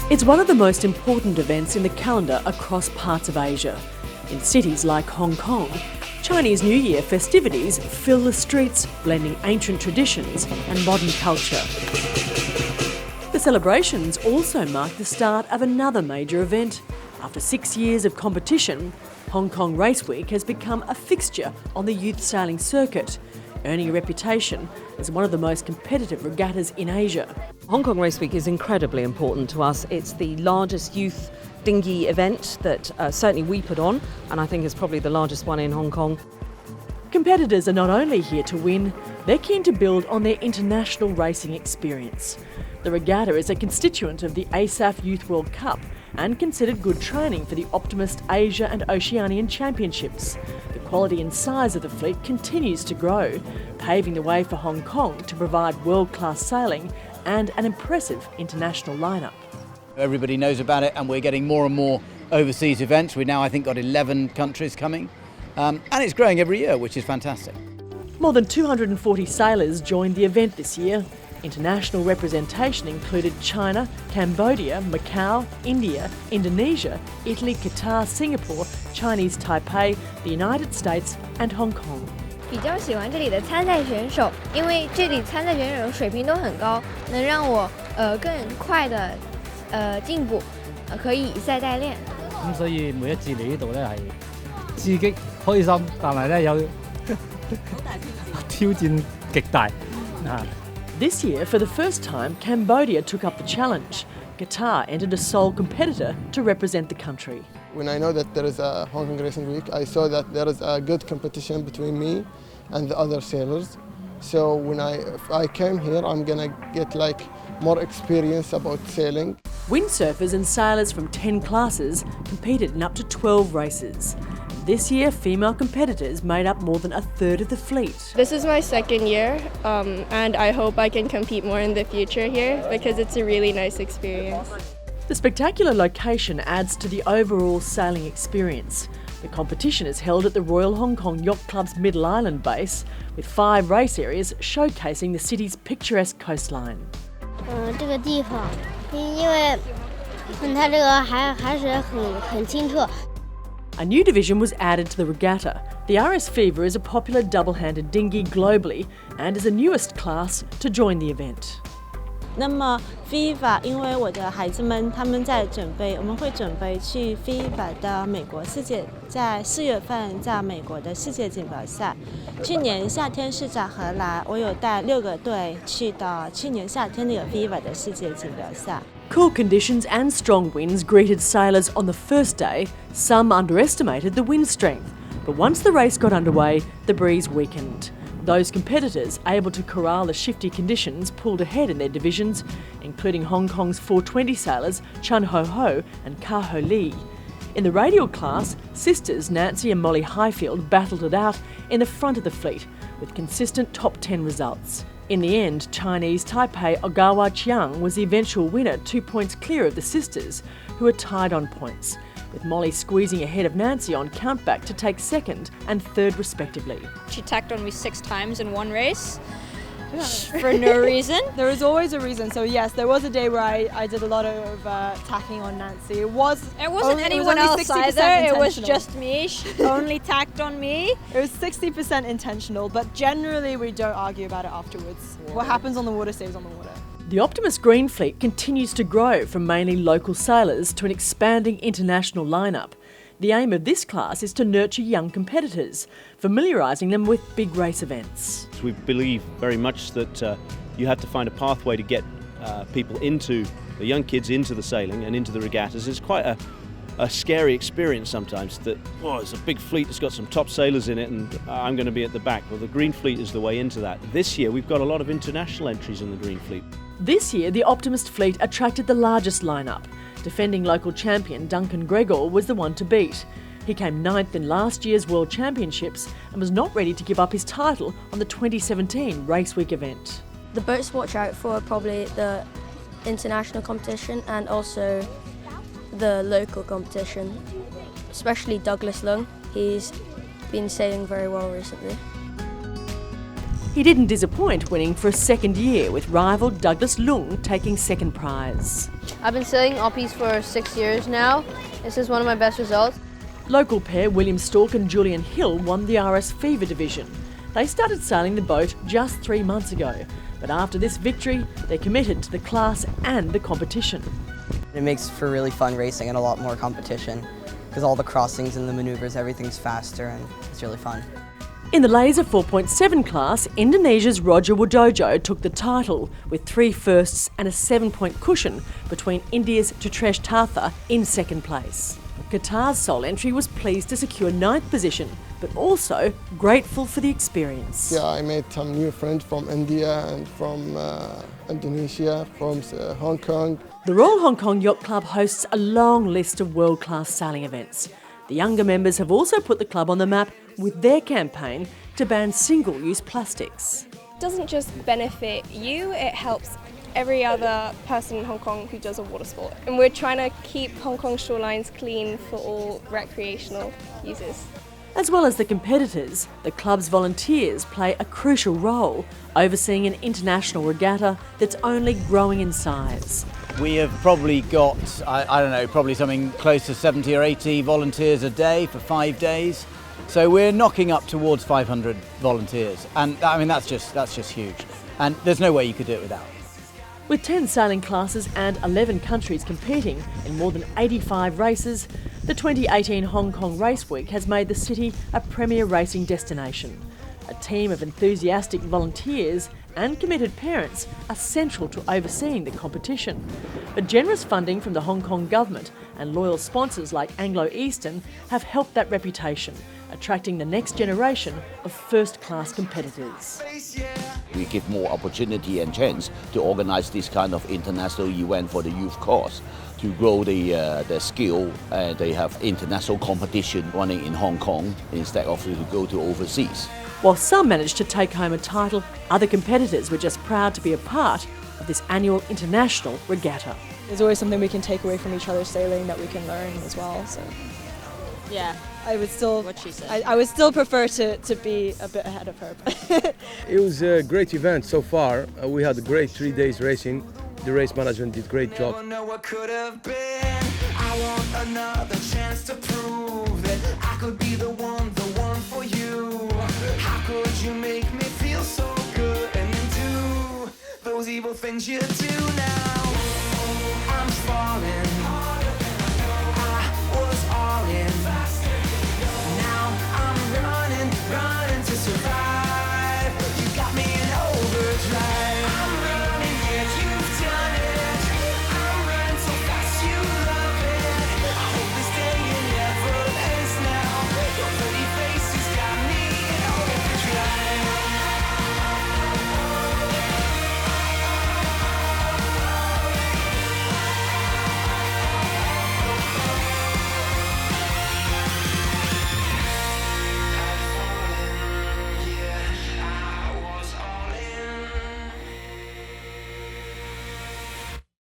It's one of the most important events in the calendar across parts of Asia. In cities like Hong Kong, Chinese New Year festivities fill the streets, blending ancient traditions and modern culture. The celebrations also mark the start of another major event. After 6 years of competition, Hong Kong Race Week has become a fixture on the youth sailing circuit, earning a reputation as one of the most competitive regattas in Asia. Hong Kong Race Week is incredibly important to us. It's the largest youth dinghy event that certainly we put on, and I think is probably the largest one in Hong Kong. Competitors are not only here to win, they're keen to build on their international racing experience. The regatta is a constituent of the ASAF Youth World Cup and considered good training for the Optimist Asia and Oceanian Championships. The quality and size of the fleet continues to grow, paving the way for Hong Kong to provide world-class sailing and an impressive international lineup. Everybody knows about it, and we're getting more and more overseas events. We now, I think, got 11 countries coming, and it's growing every year, which is fantastic. More than 240 sailors joined the event this year. International representation included China, Cambodia, Macau, India, Indonesia, Italy, Qatar, Singapore, Chinese Taipei, the United States and Hong Kong. 比较喜欢这里的参赛选手，因为这里参赛选手水平都很高，能让我更快的进步，可以以赛代練。咁所以每一次嚟呢度咧係刺激、開心，但係咧有挑戰極大啊！ This year, for the first time, Cambodia took up the challenge. Qatar entered a sole competitor to represent the country. When I know that there is a Hong Kong Racing Week, I saw that there is a good competition between me and the other sailors. So if I came here, I'm gonna get more experience about sailing. Windsurfers and sailors from 10 classes competed in up to 12 races. This year, female competitors made up more than a third of the fleet. This is my second year, and I hope I can compete more in the future here because it's a really nice experience. The spectacular location adds to the overall sailing experience. The competition is held at the Royal Hong Kong Yacht Club's Middle Island base, with 5 race areas showcasing the city's picturesque coastline. 这个地方，因为它这个海水很清澈。 A new division was added to the regatta. The RS Fever is a popular double-handed dinghy globally and is the newest class to join the event. 那么 FIFA 因为我的孩子们他们在准备，我们会准备去 FIFA 的美国世界，在4月份在美国的世界锦标赛。去年夏天是在荷兰，我有带6个队去到去年夏天那个 FIFA 的世界锦标赛。 Cool conditions and strong winds greeted sailors on the first day. Some underestimated the wind strength, but once the race got underway, the breeze weakened. Those competitors able to corral the shifty conditions pulled ahead in their divisions, including Hong Kong's 420 sailors Chun Ho Ho and Ka Ho Lee. In the radial class, sisters Nancy and Molly Highfield battled it out in the front of the fleet with consistent top 10 results. In the end, Chinese Taipei Ogawa Chiang was the eventual winner, 2 points clear of the sisters, who were tied on points, with Molly squeezing ahead of Nancy on countback to take second and third respectively. She tacked on me 6 times in one race for no reason. There is always a reason. So yes, there was a day where I did a lot of tacking on Nancy. It wasn't anyone else either. It was just me. She only tacked on me. It was 60% intentional, but generally we don't argue about it afterwards. What happens on the water stays on the water. The Optimist Green Fleet continues to grow from mainly local sailors to an expanding international lineup. The aim of this class is to nurture young competitors, familiarising them with big race events. We believe very much that you have to find a pathway to get people the young kids into the sailing and into the regattas. It's quite a scary experience sometimes that, it's a big fleet that's got some top sailors in it and I'm going to be at the back. Well, the Green Fleet is the way into that. This year we've got a lot of international entries in the Green Fleet. This year, the Optimist Fleet attracted the largest lineup. Defending local champion Duncan Gregor was the one to beat. He came 9th in last year's World Championships and was not ready to give up his title on the 2017 Race Week event. The boats to watch out for are probably the international competition and also the local competition, especially Douglas Lung. He's been sailing very well recently. He didn't disappoint, winning for a second year, with rival Douglas Lung taking second prize. I've been sailing Oppies for 6 years now. This is one of my best results. Local pair William Stork and Julian Hill won the RS Fever division. They started sailing the boat just 3 months ago, but after this victory, they're committed to the class and the competition. It makes for really fun racing and a lot more competition because all the crossings and the maneuvers, everything's faster and it's really fun. In the Laser 4.7 class, Indonesia's Roger Widodo took the title with 3 firsts and a 7-point cushion between India's Tutresh Tatha in second place. Qatar's sole entry was pleased to secure 9th position, but also grateful for the experience. Yeah, I made some new friends from India and from Indonesia, from Hong Kong. The Royal Hong Kong Yacht Club hosts a long list of world-class sailing events. The younger members have also put the club on the map with their campaign to ban single-use plastics. It doesn't just benefit you, it helps every other person in Hong Kong who does a water sport. And we're trying to keep Hong Kong shorelines clean for all recreational users. As well as the competitors, the club's volunteers play a crucial role, overseeing an international regatta that's only growing in size. We have probably got, I don't know, probably something close to 70 or 80 volunteers a day for 5 days. So we're knocking up towards 500 volunteers. And I mean, that's just huge. And there's no way you could do it without. With 10 sailing classes and 11 countries competing in more than 85 races, the 2018 Hong Kong Race Week has made the city a premier racing destination. A team of enthusiastic volunteers and committed parents are central to overseeing the competition. But generous funding from the Hong Kong government and loyal sponsors like Anglo Eastern have helped that reputation, attracting the next generation of first-class competitors. We give more opportunity and chance to organize this kind of international event for the youth cause, to grow their skill, and they have international competition running in Hong Kong instead of to go to overseas. While some managed to take home a title, other competitors were just proud to be a part of this annual international regatta. There's always something we can take away from each other's sailing that we can learn as well. So, yeah, I would still. What she said. I would still prefer to be a bit ahead of her. It was a great event so far. We had a great 3 days racing. The race management did a great job. I want another chance to prove that I could be the one for you. How could you make me feel so good and do those evil things you do now? I'm